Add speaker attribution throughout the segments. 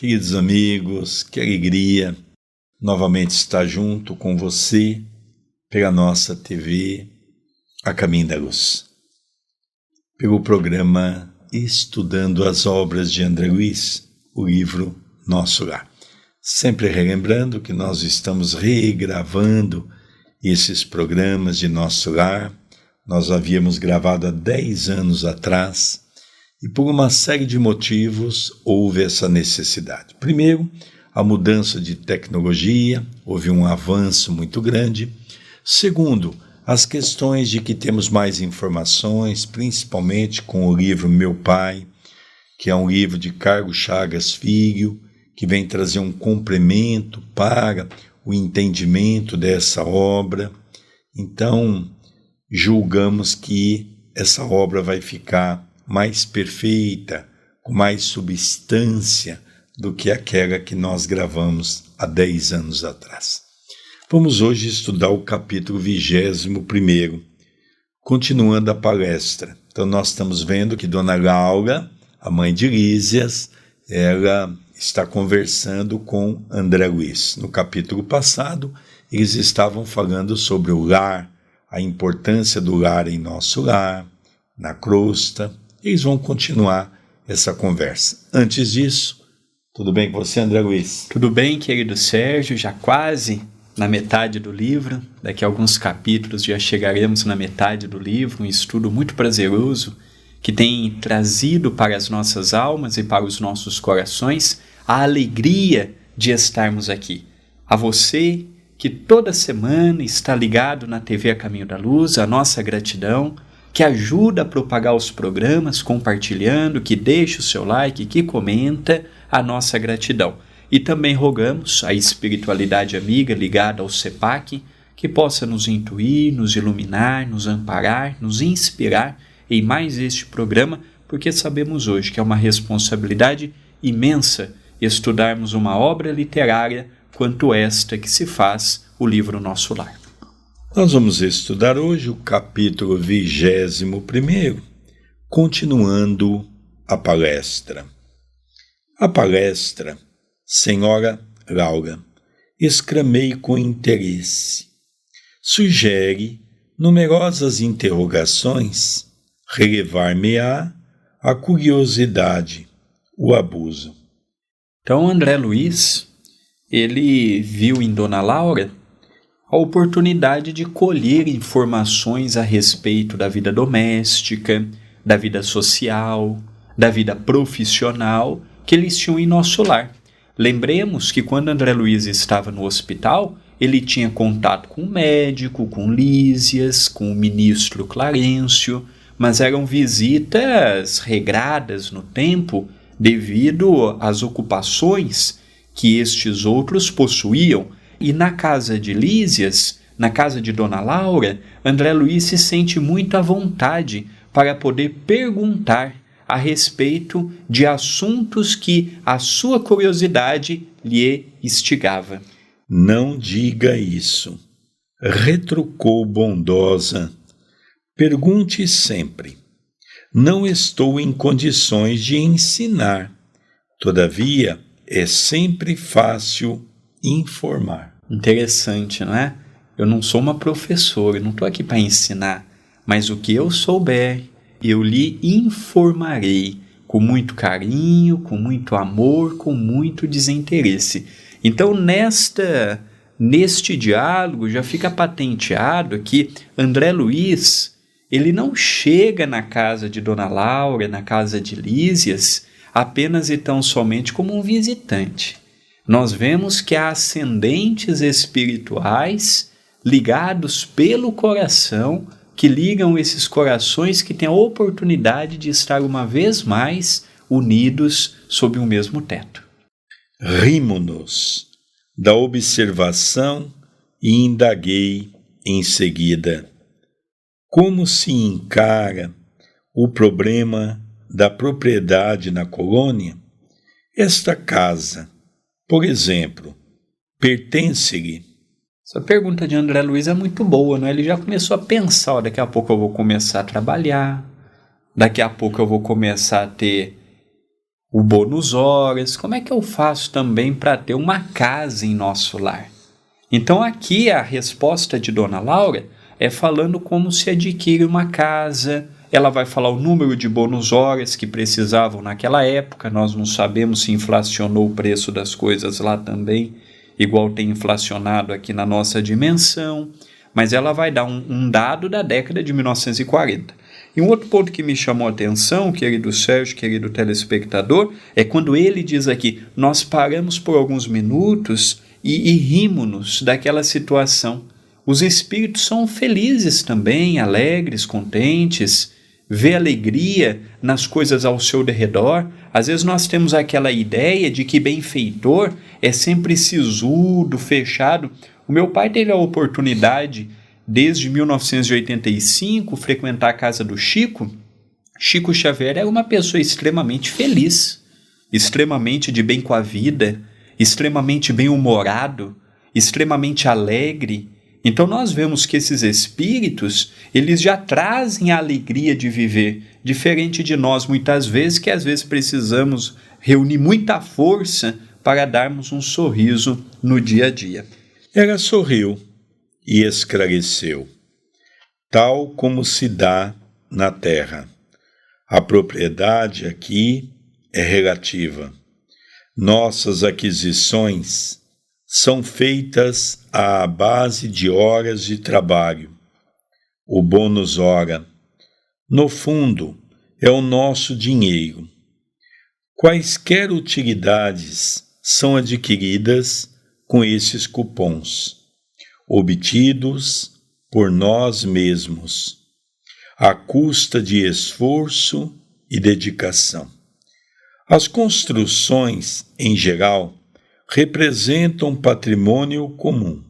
Speaker 1: Queridos amigos, que alegria novamente estar junto com você pela nossa TV A Caminho da Luz, pelo programa Estudando as Obras de André Luiz, o livro Nosso Lar. Sempre relembrando que nós estamos regravando esses programas de Nosso Lar. Nós havíamos gravado há 10 anos atrás e por uma série de motivos houve essa necessidade. Primeiro, a mudança de tecnologia, houve um avanço muito grande. Segundo, as questões de que temos mais informações, principalmente com o livro Meu Pai, que é um livro de Carlos Chagas Filho, que vem trazer um complemento para o entendimento dessa obra. Então, julgamos que essa obra vai ficar mais perfeita, com mais substância do que aquela que nós gravamos há 10 anos atrás. Vamos hoje estudar o capítulo 21º, continuando a palestra. Então nós estamos vendo que Dona Laura, a mãe de Lísias, ela está conversando com André Luiz. No capítulo passado, eles estavam falando sobre o lar, a importância do lar em nosso lar, na crosta. Eles vão continuar essa conversa. Antes disso, tudo bem com você, André Luiz?
Speaker 2: Tudo bem, querido Sérgio, já quase na metade do livro. Daqui a alguns capítulos já chegaremos na metade do livro, um estudo muito prazeroso que tem trazido para as nossas almas e para os nossos corações a alegria de estarmos aqui. A você que toda semana está ligado na TV A Caminho da Luz, a nossa gratidão, que ajuda a propagar os programas, compartilhando, que deixa o seu like, que comenta, a nossa gratidão. E também rogamos a espiritualidade amiga ligada ao CEPAC, que possa nos intuir, nos iluminar, nos amparar, nos inspirar em mais este programa, porque sabemos hoje que é uma responsabilidade imensa estudarmos uma obra literária quanto esta que se faz o livro Nosso Lar.
Speaker 1: Nós vamos estudar hoje o capítulo 21º, continuando a palestra. A palestra, Senhora Laura, exclamei com interesse. Sugere numerosas interrogações, relevar-me-á a curiosidade, o abuso.
Speaker 2: Então André Luiz, ele viu em Dona Laura a oportunidade de colher informações a respeito da vida doméstica, da vida social, da vida profissional que eles tinham em nosso lar. Lembremos que quando André Luiz estava no hospital, ele tinha contato com o médico, com Lísias, com o ministro Clarencio, mas eram visitas regradas no tempo devido às ocupações que estes outros possuíam. E na casa de Lísias, na casa de Dona Laura, André Luiz se sente muito à vontade para poder perguntar a respeito de assuntos que a sua curiosidade lhe instigava.
Speaker 1: Não diga isso, retrucou bondosa. Pergunte sempre. Não estou em condições de ensinar. Todavia, é sempre fácil informar.
Speaker 2: Interessante, não é? Eu não sou uma professora, eu não estou aqui para ensinar, mas o que eu souber, eu lhe informarei com muito carinho, com muito amor, com muito desinteresse. Então, neste diálogo já fica patenteado que André Luiz, ele não chega na casa de Dona Laura, na casa de Lísias, apenas e tão somente como um visitante. Nós vemos que há ascendentes espirituais ligados pelo coração, que ligam esses corações que têm a oportunidade de estar uma vez mais unidos sob um mesmo teto.
Speaker 1: Rimo-nos da observação e indaguei em seguida. Como se encara o problema da propriedade na colônia? Esta casa, por exemplo, pertence-lhe?
Speaker 2: Essa pergunta de André Luiz é muito boa, não é? Ele já começou a pensar, daqui a pouco eu vou começar a trabalhar, daqui a pouco eu vou começar a ter o bônus horas, como é que eu faço também para ter uma casa em nosso lar? Então aqui a resposta de Dona Laura é falando como se adquire uma casa. Ela vai falar o número de bônus horas que precisavam naquela época. Nós não sabemos se inflacionou o preço das coisas lá também, igual tem inflacionado aqui na nossa dimensão, mas ela vai dar um dado da década de 1940. E um outro ponto que me chamou a atenção, querido Sérgio, querido telespectador, é quando ele diz aqui, nós paramos por alguns minutos e rimos-nos daquela situação. Os espíritos são felizes também, alegres, contentes, vê alegria nas coisas ao seu derredor. Às vezes nós temos aquela ideia de que benfeitor é sempre sisudo, fechado. O meu pai teve a oportunidade, desde 1985, frequentar a casa do Chico. Chico Xavier era uma pessoa extremamente feliz, extremamente de bem com a vida, extremamente bem-humorado, extremamente alegre. Então nós vemos que esses espíritos, eles já trazem a alegria de viver, diferente de nós muitas vezes, que às vezes precisamos reunir muita força para darmos um sorriso no dia a dia.
Speaker 1: Ela sorriu e esclareceu, tal como se dá na terra. A propriedade aqui é relativa. Nossas aquisições são feitas à base de horas de trabalho. O bônus hora, no fundo, é o nosso dinheiro. Quaisquer utilidades são adquiridas com esses cupons, obtidos por nós mesmos, à custa de esforço e dedicação. As construções, em geral, representam patrimônio comum,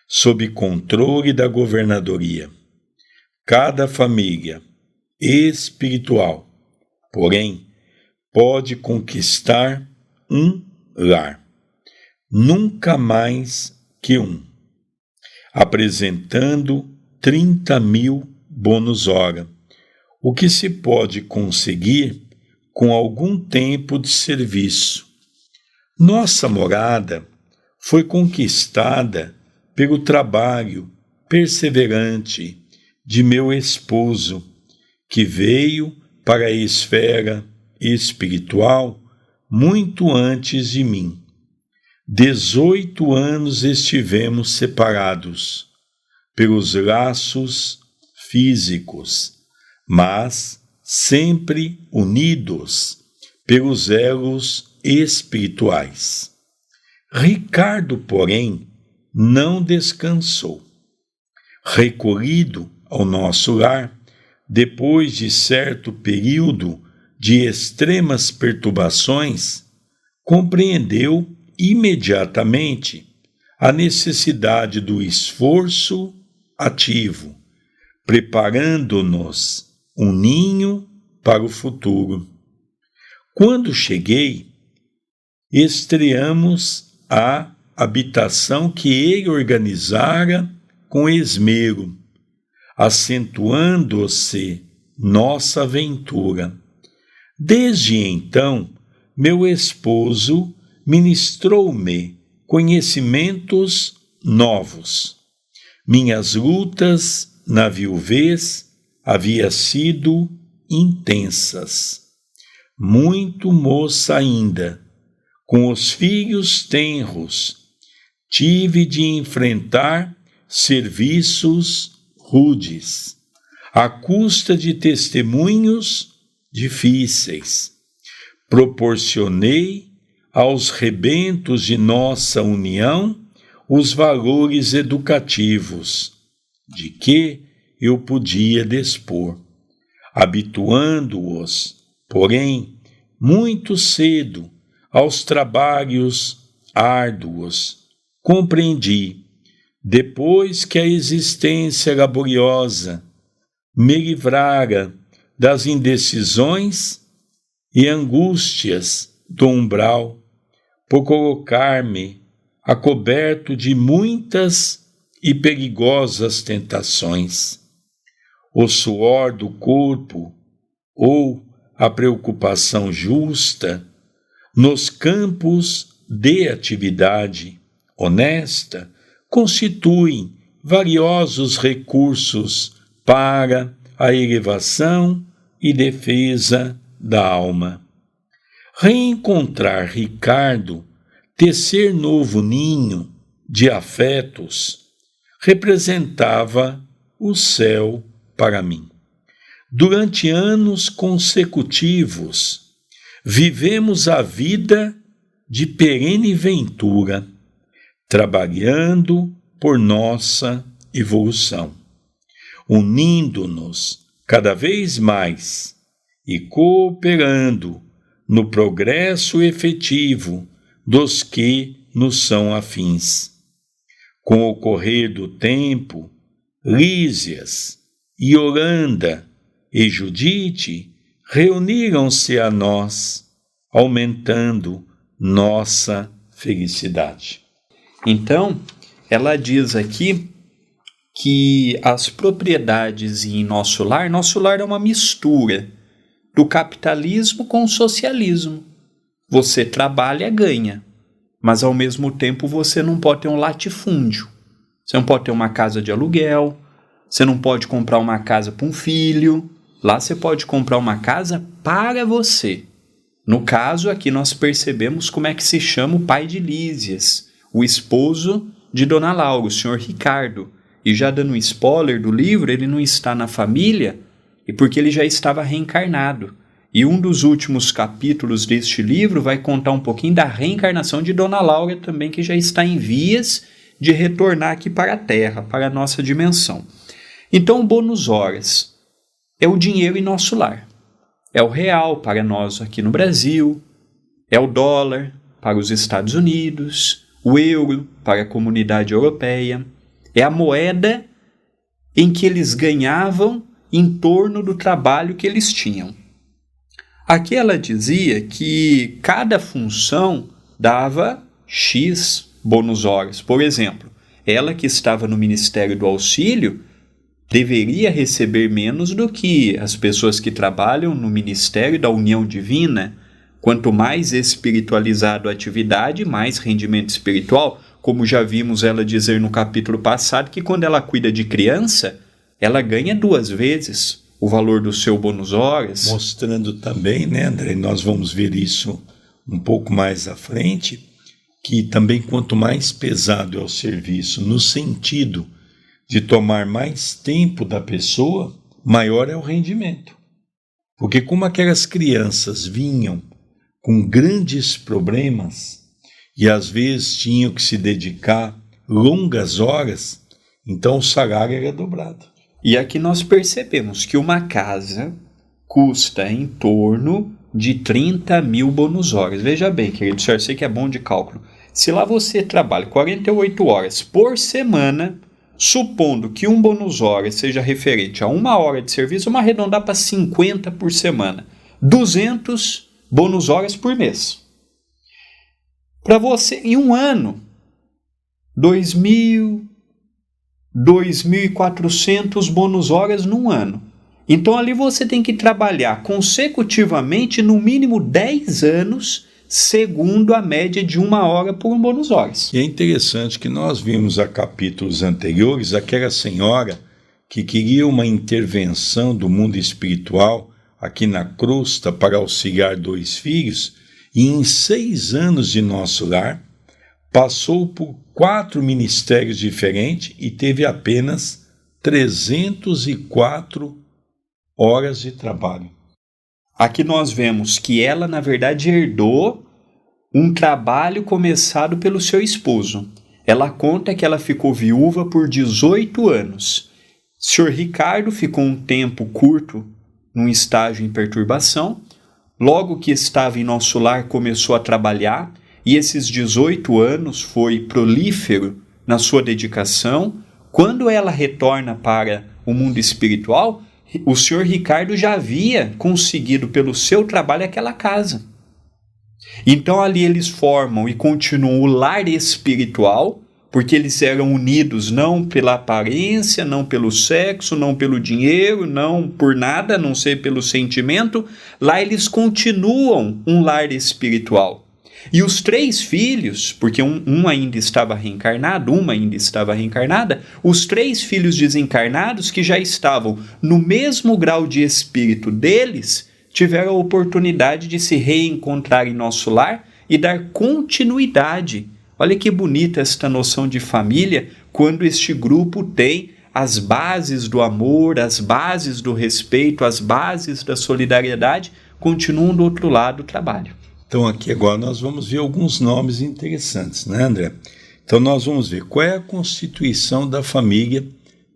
Speaker 1: sob controle da governadoria. Cada família espiritual, porém, pode conquistar um lar, nunca mais que um, apresentando 30.000 bônus hora, o que se pode conseguir com algum tempo de serviço. Nossa morada foi conquistada pelo trabalho perseverante de meu esposo, que veio para a esfera espiritual muito antes de mim. 18 anos estivemos separados pelos laços físicos, mas sempre unidos pelos elos espirituais. Ricardo, porém, não descansou. Recolhido ao nosso lar, depois de certo período de extremas perturbações, compreendeu imediatamente a necessidade do esforço ativo, preparando-nos um ninho para o futuro. Quando cheguei, estreamos a habitação que ele organizara com esmero, acentuando-se nossa aventura. Desde então, meu esposo ministrou-me conhecimentos novos. Minhas lutas na viuvez haviam sido intensas. Muito moça ainda, com os filhos tenros, tive de enfrentar serviços rudes, à custa de testemunhos difíceis. Proporcionei aos rebentos de nossa união os valores educativos de que eu podia dispor, habituando-os, porém, muito cedo aos trabalhos árduos. Compreendi, depois que a existência laboriosa me livrara das indecisões e angústias do umbral, por colocar-me acoberto de muitas e perigosas tentações. O suor do corpo ou a preocupação justa nos campos de atividade honesta constituem valiosos recursos para a elevação e defesa da alma. Reencontrar Ricardo, tecer novo ninho de afetos, representava o céu para mim. Durante anos consecutivos, vivemos a vida de perene ventura, trabalhando por nossa evolução, unindo-nos cada vez mais e cooperando no progresso efetivo dos que nos são afins. Com o correr do tempo, Lísias, Yolanda e Judite reuniram-se a nós, aumentando nossa felicidade.
Speaker 2: Então, ela diz aqui que as propriedades em nosso lar é uma mistura do capitalismo com o socialismo. Você trabalha, ganha, mas ao mesmo tempo você não pode ter um latifúndio. Você não pode ter uma casa de aluguel, você não pode comprar uma casa para um filho. Lá você pode comprar uma casa para você. No caso, aqui nós percebemos como é que se chama o pai de Lísias, o esposo de Dona Laura, o senhor Ricardo. E já dando um spoiler do livro, ele não está na família, e porque ele já estava reencarnado. E um dos últimos capítulos deste livro vai contar um pouquinho da reencarnação de Dona Laura também, que já está em vias de retornar aqui para a Terra, para a nossa dimensão. Então, o bônus horas é o dinheiro em nosso lar. É o real para nós aqui no Brasil, é o dólar para os Estados Unidos, o euro para a comunidade europeia, é a moeda em que eles ganhavam em torno do trabalho que eles tinham. Aqui ela dizia que cada função dava X bônus horas. Por exemplo, ela que estava no Ministério do Auxílio deveria receber menos do que as pessoas que trabalham no Ministério da União Divina. Quanto mais espiritualizado a atividade, mais rendimento espiritual. Como já vimos ela dizer no capítulo passado, que quando ela cuida de criança, ela ganha 2 vezes o valor do seu bônus horas.
Speaker 1: Mostrando também, né, André, nós vamos ver isso um pouco mais à frente, que também quanto mais pesado é o serviço, no sentido de tomar mais tempo da pessoa, maior é o rendimento. Porque como aquelas crianças vinham com grandes problemas e às vezes tinham que se dedicar longas horas, então o salário era dobrado.
Speaker 2: E aqui nós percebemos que uma casa custa em torno de 30 mil bônus horas. Veja bem, querido, eu sei que é bom de cálculo. Se lá você trabalha 48 horas por semana, supondo que um bônus hora seja referente a 1 hora de serviço, vamos arredondar para 50 por semana. 200 bônus horas por mês. Para você, em um ano, 2.400 bônus horas num ano. Então ali você tem que trabalhar consecutivamente no mínimo 10 anos, segundo a média de 1 hora por um bônus horas.
Speaker 1: E é interessante que nós vimos a capítulos anteriores aquela senhora que queria uma intervenção do mundo espiritual aqui na crosta para auxiliar 2 filhos, e em 6 anos de nosso lar passou por 4 ministérios diferentes e teve apenas 304 horas de trabalho.
Speaker 2: Aqui nós vemos que ela, na verdade, herdou um trabalho começado pelo seu esposo. Ela conta que ela ficou viúva por 18 anos. Sr. Ricardo ficou um tempo curto num estágio em perturbação. Logo que estava em nosso lar, começou a trabalhar, e esses 18 anos foi prolífero na sua dedicação. Quando ela retorna para o mundo espiritual, o Sr. Ricardo já havia conseguido pelo seu trabalho aquela casa. Então ali eles formam e continuam o lar espiritual, porque eles eram unidos não pela aparência, não pelo sexo, não pelo dinheiro, não por nada, a não ser pelo sentimento. Lá eles continuam um lar espiritual. E os 3 filhos, porque um ainda estava reencarnado, uma ainda estava reencarnada, os 3 filhos desencarnados que já estavam no mesmo grau de espírito deles, tiveram a oportunidade de se reencontrar em nosso lar e dar continuidade. Olha que bonita esta noção de família, quando este grupo tem as bases do amor, as bases do respeito, as bases da solidariedade, continuam do outro lado do trabalho.
Speaker 1: Então aqui agora nós vamos ver alguns nomes interessantes, né, André? Então nós vamos ver qual é a constituição da família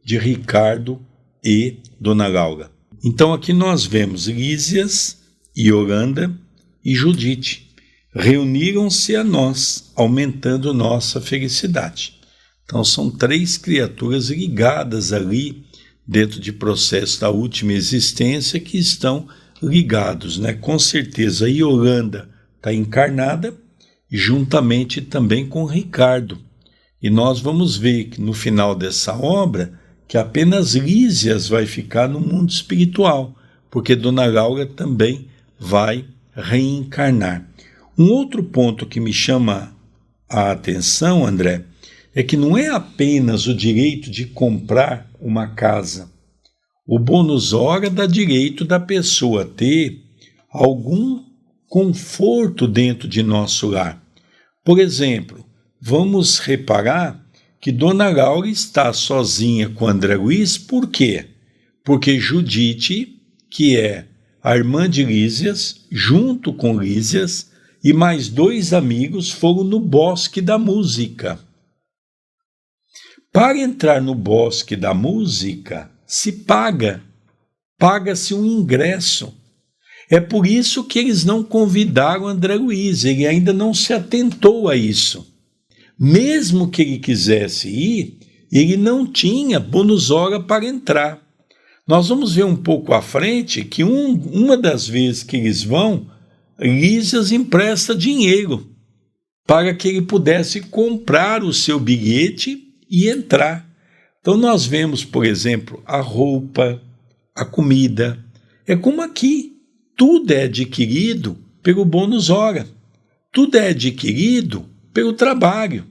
Speaker 1: de Ricardo e Dona Laura. Então aqui nós vemos Lísias, Yolanda e Judite. Reuniram-se a nós, aumentando nossa felicidade. Então são 3 criaturas ligadas ali, dentro de processo da última existência, que estão ligados, né? Com certeza a Yolanda está encarnada, juntamente também com Ricardo. E nós vamos ver que no final dessa obra, que apenas Lísias vai ficar no mundo espiritual, porque Dona Laura também vai reencarnar. Um outro ponto que me chama a atenção, André, é que não é apenas o direito de comprar uma casa. O bônus hora dá direito da pessoa ter algum conforto dentro de nosso lar. Por exemplo, vamos reparar que Dona Laura está sozinha com André Luiz, por quê? Porque Judite, que é a irmã de Lísias, junto com Lísias, e mais 2 amigos foram no Bosque da Música. Para entrar no Bosque da Música, se paga-se um ingresso. É por isso que eles não convidaram André Luiz, ele ainda não se atentou a isso. Mesmo que ele quisesse ir, ele não tinha bônus hora para entrar. Nós vamos ver um pouco à frente que uma das vezes que eles vão, Lísias empresta dinheiro para que ele pudesse comprar o seu bilhete e entrar. Então nós vemos, por exemplo, a roupa, a comida. É como aqui, tudo é adquirido pelo bônus hora, tudo é adquirido pelo trabalho.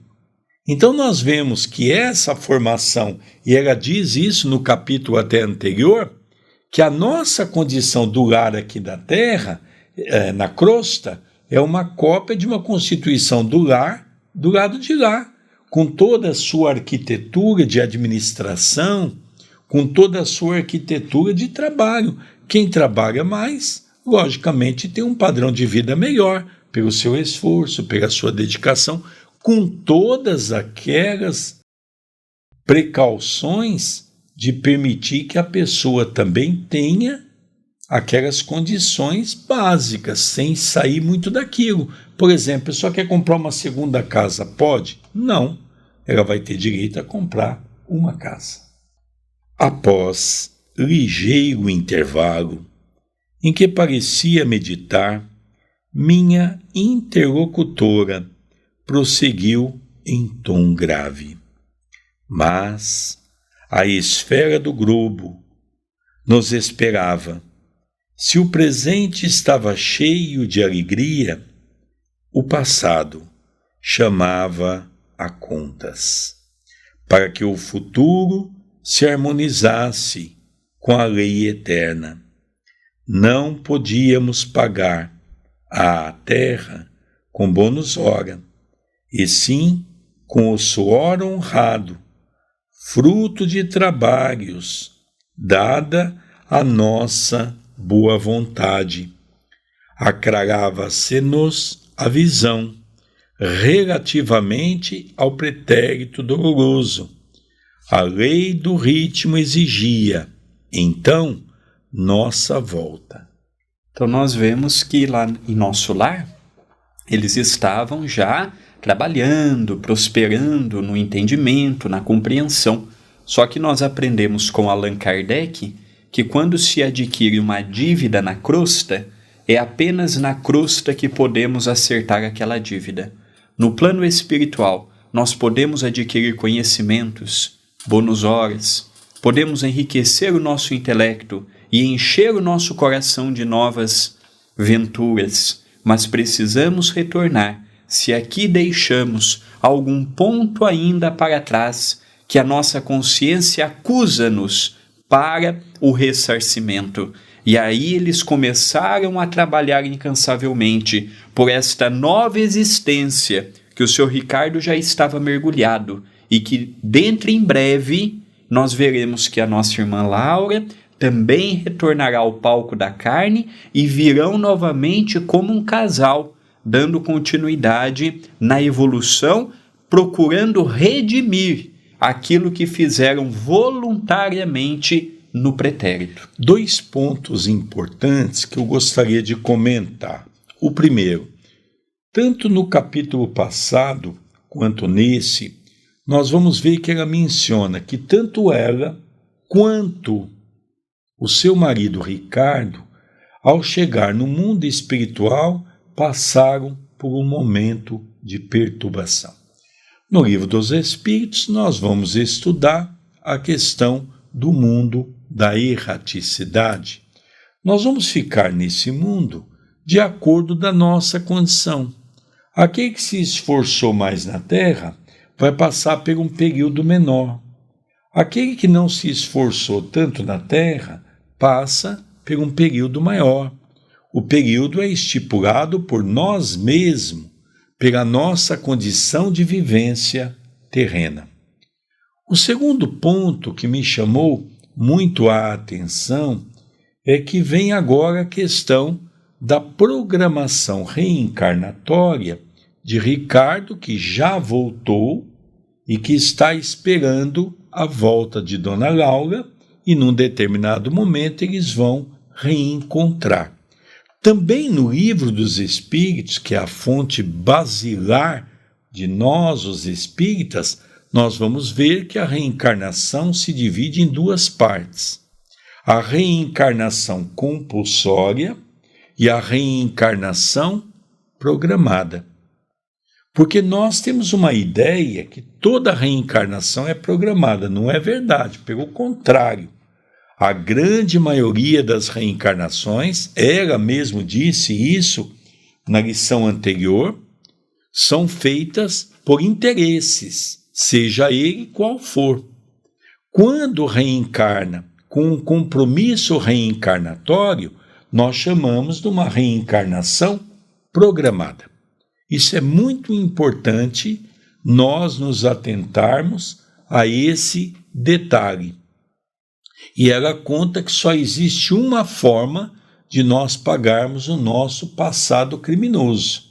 Speaker 1: Então nós vemos que essa formação, e ela diz isso no capítulo até anterior, que a nossa condição do lar aqui da Terra, na crosta, é uma cópia de uma constituição do lar do lado de lá, com toda a sua arquitetura de administração, com toda a sua arquitetura de trabalho. Quem trabalha mais, logicamente, tem um padrão de vida melhor, pelo seu esforço, pela sua dedicação, com todas aquelas precauções de permitir que a pessoa também tenha aquelas condições básicas, sem sair muito daquilo. Por exemplo, a pessoa quer comprar uma segunda casa, pode? Não, ela vai ter direito a comprar uma casa. Após ligeiro intervalo, em que parecia meditar, minha interlocutora prosseguiu em tom grave. Mas a esfera do globo nos esperava. Se o presente estava cheio de alegria, o passado chamava a contas, para que o futuro se harmonizasse com a lei eterna. Não podíamos pagar à terra com bônus hora, e sim com o suor honrado, fruto de trabalhos, dada a nossa boa vontade. Aclarava-se-nos a visão relativamente ao pretérito doloroso. A lei do ritmo exigia, então, nossa volta.
Speaker 2: Então nós vemos que lá em nosso lar, eles estavam já trabalhando, prosperando no entendimento, na compreensão. Só que nós aprendemos com Allan Kardec que quando se adquire uma dívida na crosta, é apenas na crosta que podemos acertar aquela dívida. No plano espiritual, nós podemos adquirir conhecimentos, bônus horas, podemos enriquecer o nosso intelecto e encher o nosso coração de novas venturas, mas precisamos retornar se aqui deixamos algum ponto ainda para trás que a nossa consciência acusa-nos para o ressarcimento. E aí eles começaram a trabalhar incansavelmente por esta nova existência que o Sr. Ricardo já estava mergulhado e que dentro em breve nós veremos que a nossa irmã Laura também retornará ao palco da carne e virão novamente como um casal, dando continuidade na evolução, procurando redimir aquilo que fizeram voluntariamente no pretérito.
Speaker 1: 2 pontos importantes que eu gostaria de comentar. O primeiro, tanto no capítulo passado quanto nesse, nós vamos ver que ela menciona que tanto ela quanto o seu marido Ricardo, ao chegar no mundo espiritual, passaram por um momento de perturbação. No Livro dos Espíritos, nós vamos estudar a questão do mundo da erraticidade. Nós vamos ficar nesse mundo de acordo da nossa condição. Aquele que se esforçou mais na Terra vai passar por um período menor. Aquele que não se esforçou tanto na Terra passa por um período maior. O período é estipulado por nós mesmos, pela nossa condição de vivência terrena. O segundo ponto que me chamou muito a atenção é que vem agora a questão da programação reencarnatória de Ricardo, que já voltou e que está esperando a volta de Dona Laura, e num determinado momento eles vão reencontrar. Também no Livro dos Espíritos, que é a fonte basilar de nós, os espíritas, nós vamos ver que a reencarnação se divide em 2 partes. A reencarnação compulsória e a reencarnação programada. Porque nós temos uma ideia que toda reencarnação é programada. Não é verdade, pelo contrário. A grande maioria das reencarnações, ela mesmo disse isso na lição anterior, são feitas por interesses, seja ele qual for. Quando reencarna com um compromisso reencarnatório, nós chamamos de uma reencarnação programada. Isso é muito importante nós nos atentarmos a esse detalhe. E ela conta que só existe uma forma de nós pagarmos o nosso passado criminoso.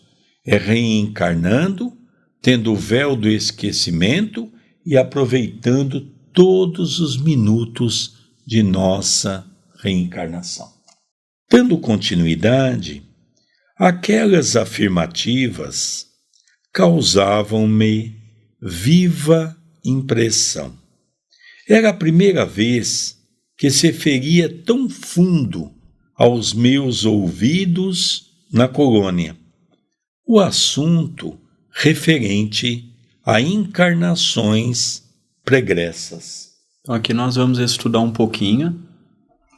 Speaker 1: É reencarnando, tendo o véu do esquecimento e aproveitando todos os minutos de nossa reencarnação. Dando continuidade, aquelas afirmativas causavam-me viva impressão. Era a primeira vez que se feria tão fundo aos meus ouvidos na colônia o assunto referente a encarnações pregressas.
Speaker 2: Então aqui nós vamos estudar um pouquinho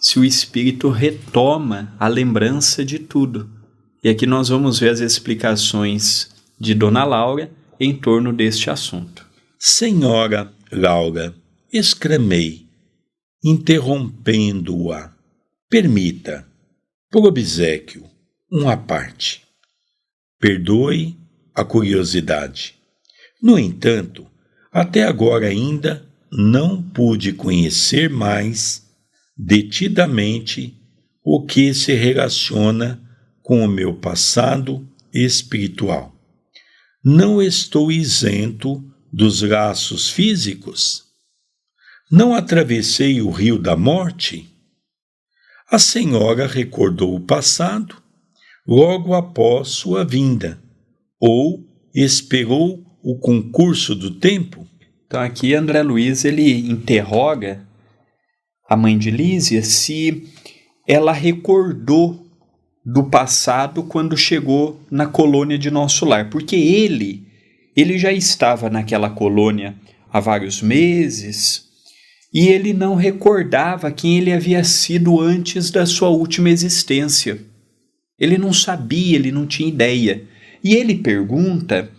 Speaker 2: se o espírito retoma a lembrança de tudo. E aqui nós vamos ver as explicações de Dona Laura em torno deste assunto.
Speaker 1: Senhora Laura, exclamei, interrompendo-a, permita, por obséquio, uma parte. Perdoe a curiosidade. No entanto, até agora ainda não pude conhecer mais detidamente o que se relaciona com o meu passado espiritual. Não estou isento dos laços físicos? Não atravessei o rio da morte? A senhora recordou o passado logo após sua vinda, ou esperou o concurso do tempo?
Speaker 2: Então aqui André Luiz ele interroga a mãe de Lísia se ela recordou do passado quando chegou na colônia de Nosso Lar, porque ele ele já estava naquela colônia há vários meses e ele não recordava quem ele havia sido antes da sua última existência. Ele não sabia, ele não tinha ideia. E ele pergunta,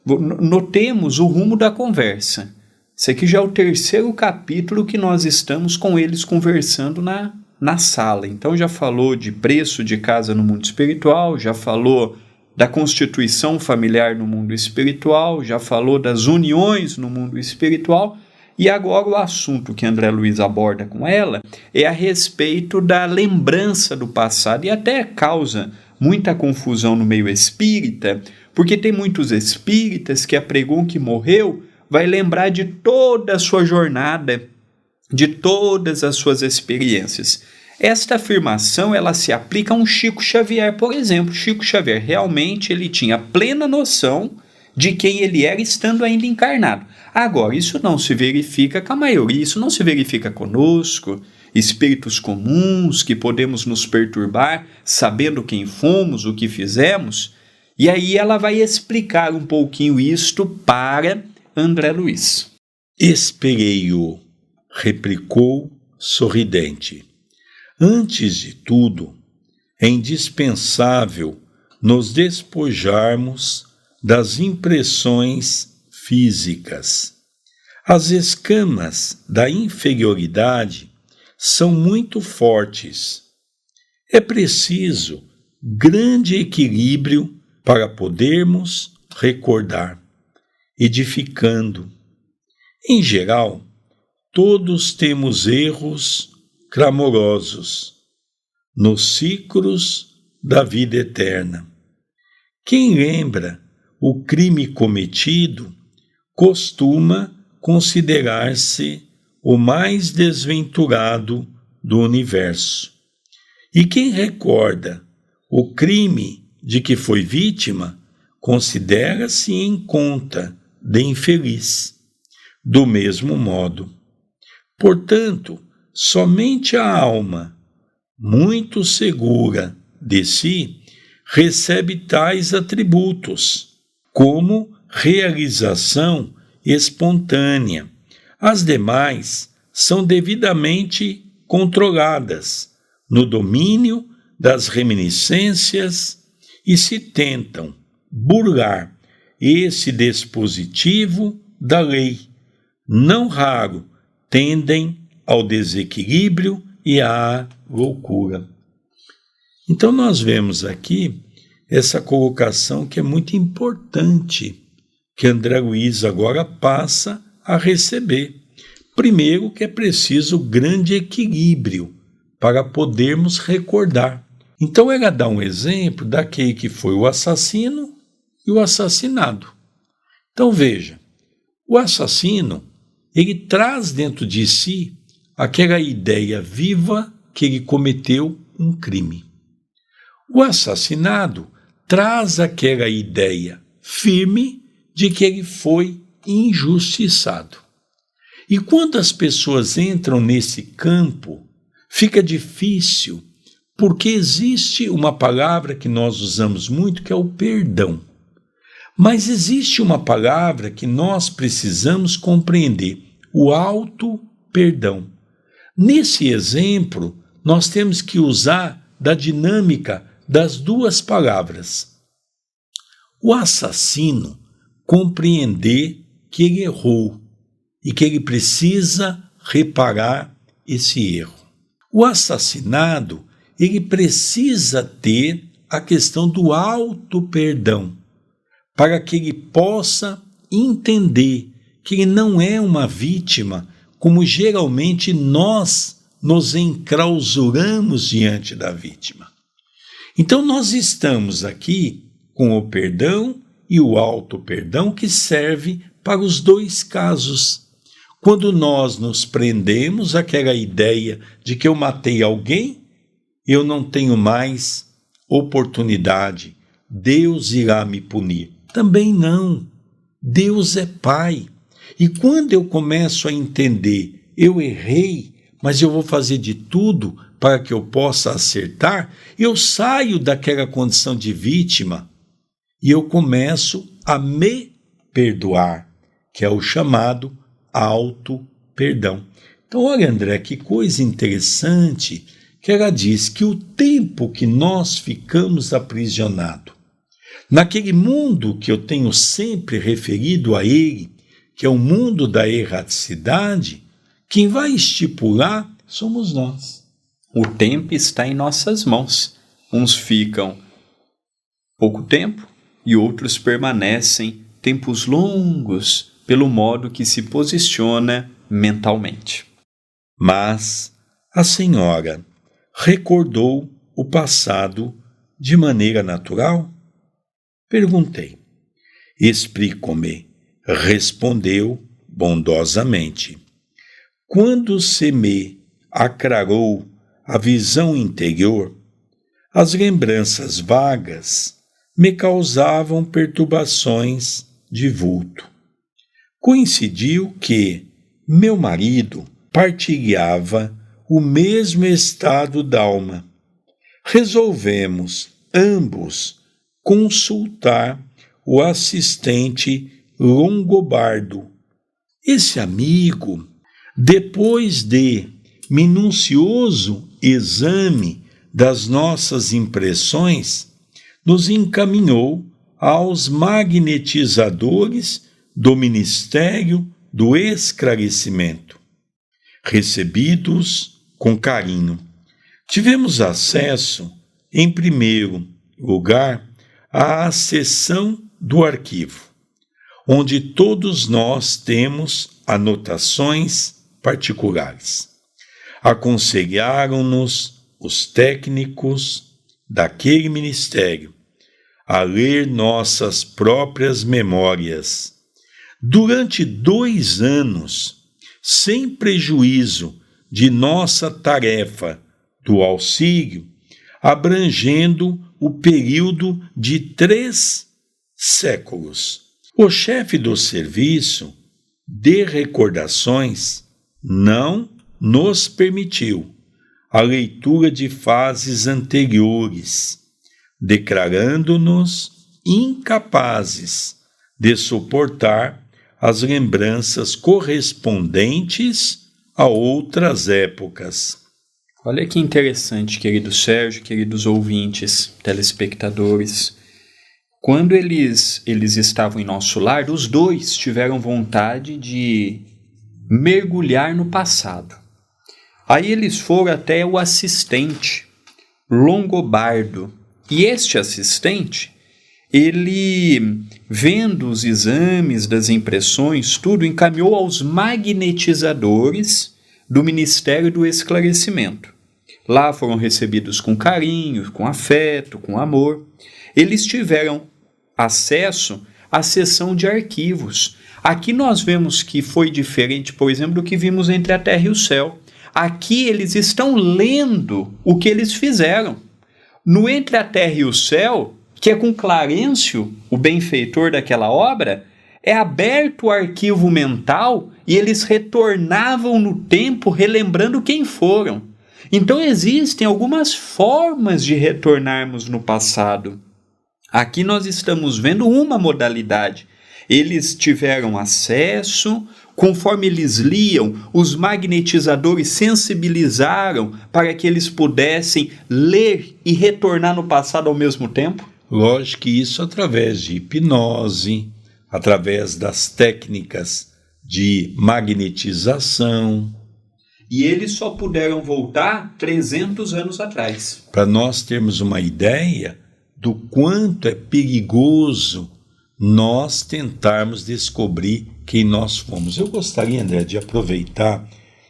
Speaker 2: notemos o rumo da conversa. Esse aqui já é o 3º capítulo que nós estamos com eles conversando na sala. Então já falou de preço de casa no mundo espiritual, já falou da constituição familiar no mundo espiritual, já falou das uniões no mundo espiritual, e agora o assunto que André Luiz aborda com ela é a respeito da lembrança do passado, e até causa muita confusão no meio espírita, porque tem muitos espíritas que apregam que morreu vai lembrar de toda a sua jornada, de todas as suas experiências. Esta afirmação ela se aplica a um Chico Xavier, por exemplo. Chico Xavier realmente ele tinha plena noção de quem ele era estando ainda encarnado. Agora, isso não se verifica com a maioria, isso não se verifica conosco, espíritos comuns que podemos nos perturbar sabendo quem fomos, o que fizemos. E aí ela vai explicar um pouquinho isto para André Luiz.
Speaker 1: Esperei-o, replicou sorridente. Antes de tudo, é indispensável nos despojarmos das impressões físicas. As escamas da inferioridade são muito fortes. É preciso grande equilíbrio para podermos recordar, edificando. Em geral, todos temos erros clamorosos nos ciclos da vida eterna. Quem lembra o crime cometido costuma considerar-se o mais desventurado do universo. E quem recorda o crime de que foi vítima considera-se em conta de infeliz. Do mesmo modo, portanto, somente a alma, muito segura de si, recebe tais atributos, como realização espontânea. As demais são devidamente controladas no domínio das reminiscências e se tentam burlar esse dispositivo da lei. Não raro tendem ao desequilíbrio e à loucura. Então nós vemos aqui essa colocação que é muito importante, que André Luiz agora passa a receber. Primeiro, que é preciso grande equilíbrio para podermos recordar. Então ela dá um exemplo daquele que foi o assassino e o assassinado. Então veja, o assassino, ele traz dentro de si aquela ideia viva que ele cometeu um crime. O assassinado traz aquela ideia firme de que ele foi injustiçado. E quando as pessoas entram nesse campo, fica difícil, porque existe uma palavra que nós usamos muito, que é o perdão. Mas existe uma palavra que nós precisamos compreender, o auto-perdão. Nesse exemplo, nós temos que usar da dinâmica das duas palavras. O assassino compreender que ele errou e que ele precisa reparar esse erro. O assassinado, ele precisa ter a questão do auto-perdão, para que ele possa entender que ele não é uma vítima, como geralmente nós nos enclausuramos diante da vítima. Então nós estamos aqui com o perdão e o auto-perdão que serve para os dois casos. Quando nós nos prendemos àquela ideia de que eu matei alguém, eu não tenho mais oportunidade, Deus irá me punir. Também não. Deus é Pai. E quando eu começo a entender, eu errei, mas eu vou fazer de tudo para que eu possa acertar, eu saio daquela condição de vítima e eu começo a me perdoar, que é o chamado auto-perdão. Então, olha, André, que coisa interessante que ela diz que o tempo que nós ficamos aprisionados, naquele mundo que eu tenho sempre referido a ele, que é o mundo da erraticidade, quem vai estipular somos nós.
Speaker 2: O tempo está em nossas mãos. Uns ficam pouco tempo e outros permanecem tempos longos pelo modo que se posiciona mentalmente.
Speaker 1: Mas a senhora recordou o passado de maneira natural? Perguntei. Explico-me, respondeu bondosamente. Quando se me aclarou a visão interior, as lembranças vagas me causavam perturbações de vulto. Coincidiu que meu marido partilhava o mesmo estado d'alma. Resolvemos ambos consultar o assistente Longobardo. Esse amigo, depois de minucioso exame das nossas impressões, nos encaminhou aos magnetizadores do Ministério do Esclarecimento. Recebidos com carinho, tivemos acesso, em primeiro lugar, à seção do arquivo, onde todos nós temos anotações particulares. Aconselharam-nos os técnicos daquele ministério a ler nossas próprias memórias. Durante 2 anos, sem prejuízo de nossa tarefa do auxílio, abrangendo o período de 3 séculos. O chefe do serviço de recordações não nos permitiu a leitura de fases anteriores, declarando-nos incapazes de suportar as lembranças correspondentes a outras épocas.
Speaker 2: Olha que interessante, querido Sérgio, queridos ouvintes, telespectadores. Quando eles estavam em nosso lar, os dois tiveram vontade de mergulhar no passado. Aí eles foram até o assistente, Longobardo. E este assistente, ele, vendo os exames das impressões, tudo, encaminhou aos magnetizadores do Ministério do Esclarecimento. Lá foram recebidos com carinho, com afeto, com amor. Eles tiveram acesso à seção de arquivos. Aqui nós vemos que foi diferente, por exemplo, do que vimos entre a terra e o céu. Aqui eles estão lendo o que eles fizeram. No Entre a Terra e o Céu, que é com Clarencio, o benfeitor daquela obra, é aberto o arquivo mental e eles retornavam no tempo relembrando quem foram. Então existem algumas formas de retornarmos no passado. Aqui nós estamos vendo uma modalidade. Eles tiveram acesso, conforme eles liam, os magnetizadores sensibilizaram para que eles pudessem ler e retornar no passado ao mesmo tempo?
Speaker 1: Lógico que isso através de hipnose, através das técnicas de magnetização.
Speaker 2: E eles só puderam voltar 300 anos atrás.
Speaker 1: Para nós termos uma ideia do quanto é perigoso nós tentarmos descobrir quem nós fomos. Eu gostaria, André, de aproveitar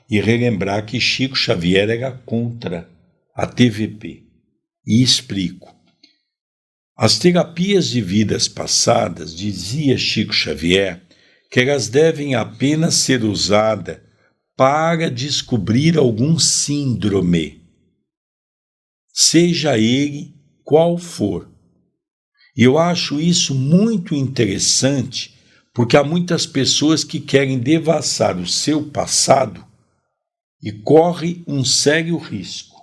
Speaker 1: e relembrar que Chico Xavier era contra a TVP. E explico. As terapias de vidas passadas, dizia Chico Xavier, que elas devem apenas ser usadas para descobrir algum síndrome, seja ele qual for. E eu acho isso muito interessante, porque há muitas pessoas que querem devassar o seu passado e corre um sério risco.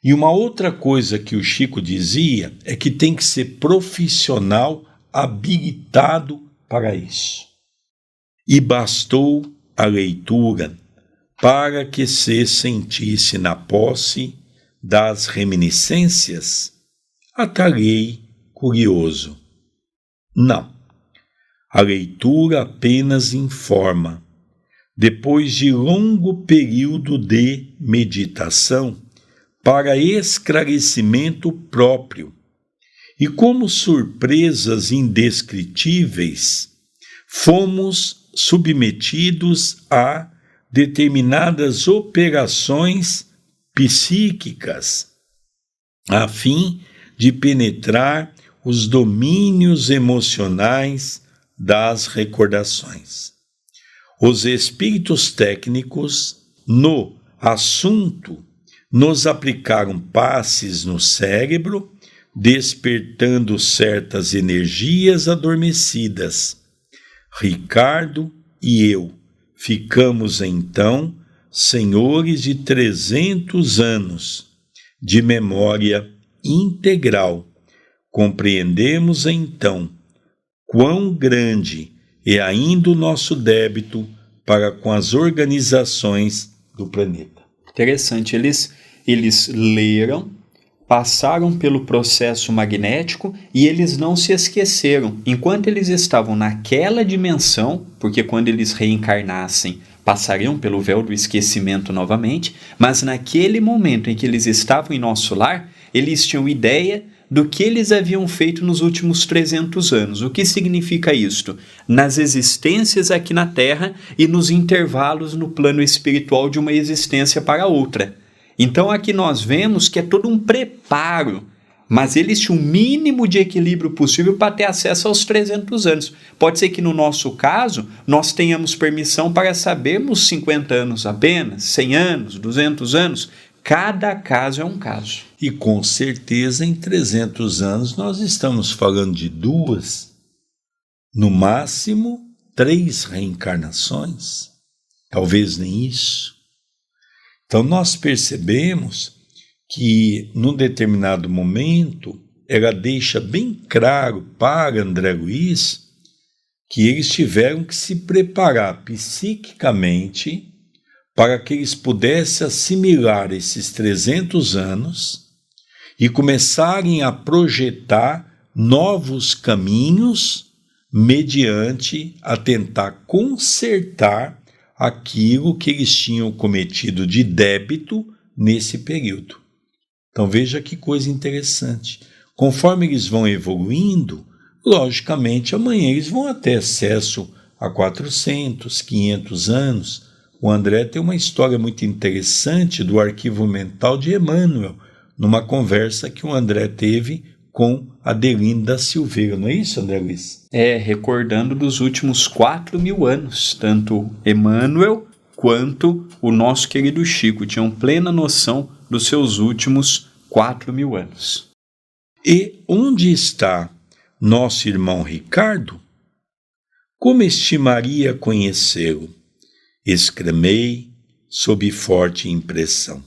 Speaker 1: E uma outra coisa que o Chico dizia é que tem que ser profissional habilitado para isso. E bastou a leitura para que se sentisse na posse das reminiscências? Atalhei curioso. Não. A leitura apenas informa. Depois de longo período de meditação, para esclarecimento próprio, e como surpresas indescritíveis, fomos submetidos a determinadas operações psíquicas, a fim de penetrar os domínios emocionais das recordações. Os espíritos técnicos, no assunto, nos aplicaram passes no cérebro, despertando certas energias adormecidas. Ricardo e eu ficamos então senhores de 300 anos de memória integral. Compreendemos então quão grande é ainda o nosso débito para com as organizações do planeta.
Speaker 2: Interessante, eles leram, passaram pelo processo magnético e eles não se esqueceram. Enquanto eles estavam naquela dimensão, porque quando eles reencarnassem, passariam pelo véu do esquecimento novamente, mas naquele momento em que eles estavam em nosso lar, eles tinham ideia do que eles haviam feito nos últimos 300 anos. O que significa isto? Nas existências aqui na Terra e nos intervalos no plano espiritual de uma existência para outra. Então aqui nós vemos que é todo um preparo, mas eles tinham o mínimo de equilíbrio possível para ter acesso aos 300 anos. Pode ser que no nosso caso nós tenhamos permissão para sabermos 50 anos apenas, 100 anos, 200 anos. Cada caso é um caso.
Speaker 1: E com certeza em 300 anos nós estamos falando de 2, no máximo 3 reencarnações, talvez nem isso. Então nós percebemos que num determinado momento ela deixa bem claro para André Luiz que eles tiveram que se preparar psiquicamente para que eles pudessem assimilar esses 300 anos e começarem a projetar novos caminhos mediante a tentar consertar aquilo que eles tinham cometido de débito nesse período. Então veja que coisa interessante. Conforme eles vão evoluindo, logicamente amanhã eles vão ter acesso a 400, 500 anos. O André tem uma história muito interessante do arquivo mental de Emmanuel, numa conversa que o André teve com Adelinda Silveira, não é isso, André Luiz?
Speaker 2: Recordando dos últimos 4.000 anos, tanto Emmanuel quanto o nosso querido Chico tinham plena noção dos seus últimos 4.000 anos.
Speaker 1: E onde está nosso irmão Ricardo? Como estimaria conhecê-lo? Exclamei sob forte impressão.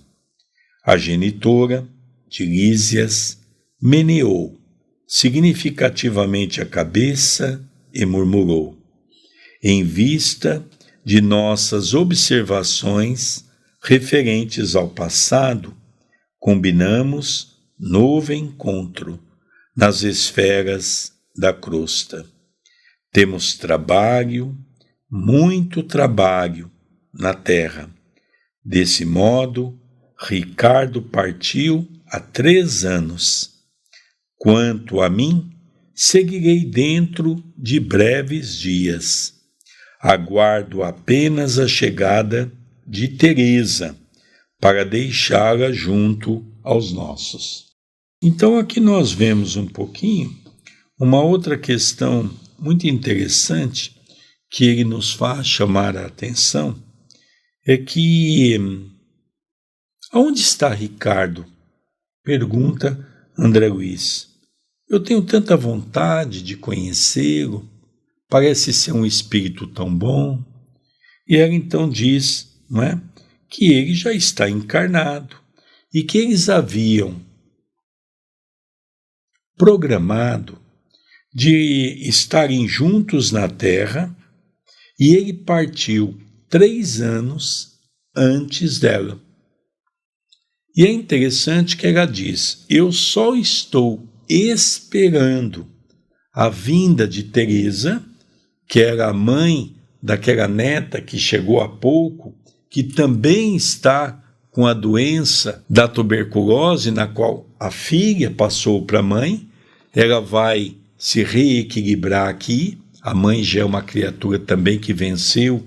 Speaker 1: A genitora de Lísias meneou significativamente a cabeça e murmurou: em vista de nossas observações referentes ao passado, combinamos novo encontro nas esferas da crosta. Temos trabalho, muito trabalho na terra. Desse modo, Ricardo partiu há 3 anos. Quanto a mim, seguirei dentro de breves dias. Aguardo apenas a chegada de Teresa para deixá-la junto aos nossos. Então aqui nós vemos um pouquinho uma outra questão muito interessante que ele nos faz chamar a atenção, é que aonde está Ricardo? Pergunta André Luiz. Eu tenho tanta vontade de conhecê-lo, parece ser um espírito tão bom. E ela então diz, não é, que ele já está encarnado e que eles haviam programado de estarem juntos na terra, e ele partiu 3 anos antes dela. E é interessante que ela diz: eu só estou esperando a vinda de Teresa, que era a mãe daquela neta que chegou há pouco, que também está com a doença da tuberculose, na qual a filha passou para a mãe. Ela vai se reequilibrar aqui. A mãe já é uma criatura também que venceu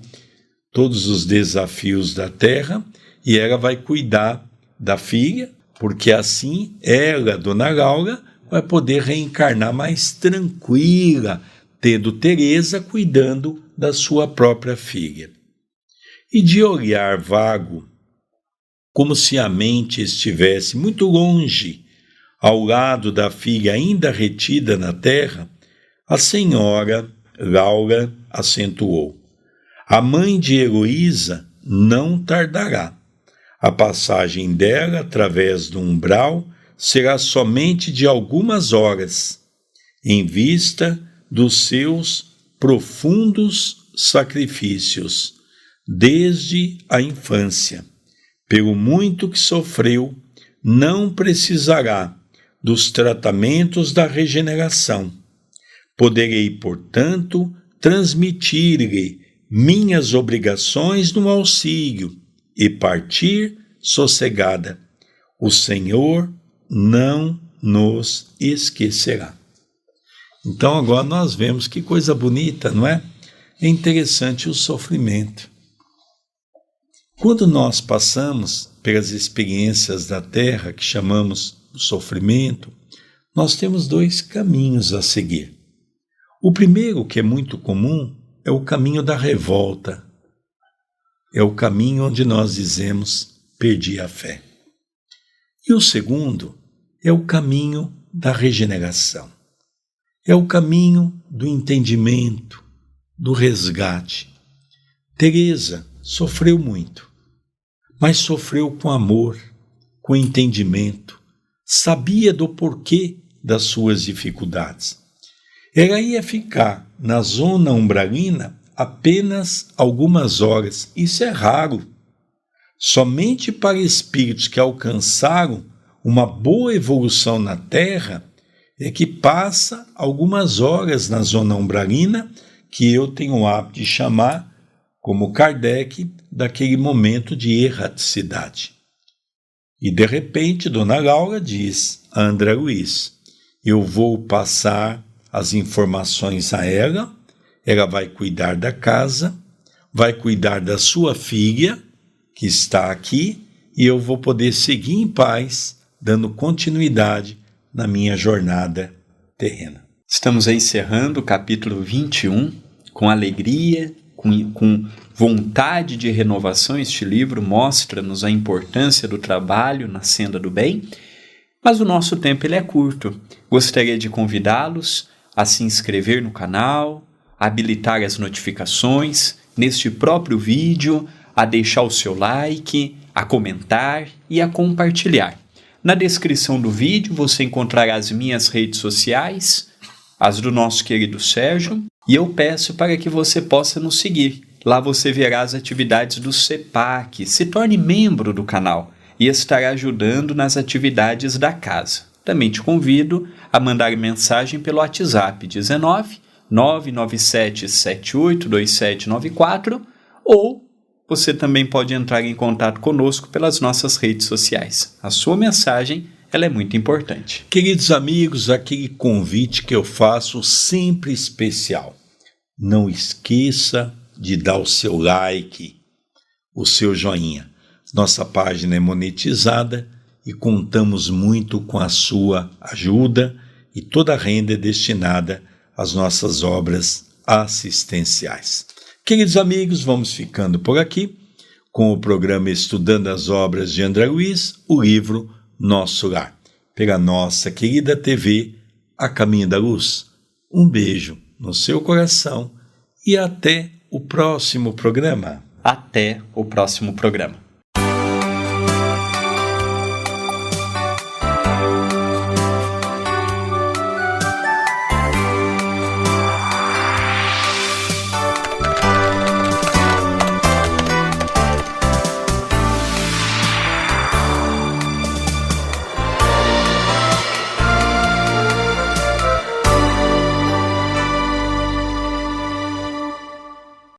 Speaker 1: todos os desafios da terra, e ela vai cuidar da filha, porque assim ela, Dona Laura, vai poder reencarnar mais tranquila, tendo Teresa cuidando da sua própria filha. E de olhar vago, como se a mente estivesse muito longe, ao lado da filha ainda retida na terra, a senhora Laura acentuou: a mãe de Heloísa não tardará. A passagem dela através do umbral será somente de algumas horas, em vista dos seus profundos sacrifícios, desde a infância. Pelo muito que sofreu, não precisará dos tratamentos da regeneração. Poderei, portanto, transmitir-lhe minhas obrigações no auxílio e partir sossegada. O Senhor não nos esquecerá. Então agora nós vemos que coisa bonita, não é? É interessante o sofrimento. Quando nós passamos pelas experiências da terra, que chamamos de sofrimento, nós temos 2 caminhos a seguir. O primeiro, que é muito comum, é o caminho da revolta. É o caminho onde nós dizemos: perdi a fé. E o segundo é o caminho da regeneração. É o caminho do entendimento, do resgate. Teresa sofreu muito, mas sofreu com amor, com entendimento, sabia do porquê das suas dificuldades. Ela ia ficar na zona umbralina apenas algumas horas. Isso é raro. Somente para espíritos que alcançaram uma boa evolução na Terra é que passa algumas horas na zona umbralina, que eu tenho o hábito de chamar, como Kardec, daquele momento de erraticidade. E de repente Dona Laura diz a André Luiz: eu vou passar as informações a ela, ela vai cuidar da casa, vai cuidar da sua filha, que está aqui, e eu vou poder seguir em paz, dando continuidade na minha jornada terrena.
Speaker 2: Estamos encerrando o capítulo 21, com alegria, com vontade de renovação. Este livro mostra-nos a importância do trabalho na senda do bem, mas o nosso tempo ele é curto. Gostaria de convidá-los a se inscrever no canal, a habilitar as notificações neste próprio vídeo, a deixar o seu like, a comentar e a compartilhar. Na descrição do vídeo você encontrará as minhas redes sociais, as do nosso querido Sérgio, e eu peço para que você possa nos seguir. Lá você verá as atividades do CEPAC. Se torne membro do canal e estará ajudando nas atividades da casa. Também te convido a mandar mensagem pelo WhatsApp 19 997 782794, ou você também pode entrar em contato conosco pelas nossas redes sociais. A sua mensagem ela é muito importante.
Speaker 1: Queridos amigos, aquele convite que eu faço sempre especial. Não esqueça de dar o seu like, o seu joinha. Nossa página é monetizada e contamos muito com a sua ajuda, e toda a renda é destinada às nossas obras assistenciais. Queridos amigos, vamos ficando por aqui com o programa Estudando as Obras de André Luiz, o livro Nosso Lar, pela nossa querida TV A Caminho da Luz. Um beijo no seu coração e até o próximo programa.
Speaker 2: Até o próximo programa.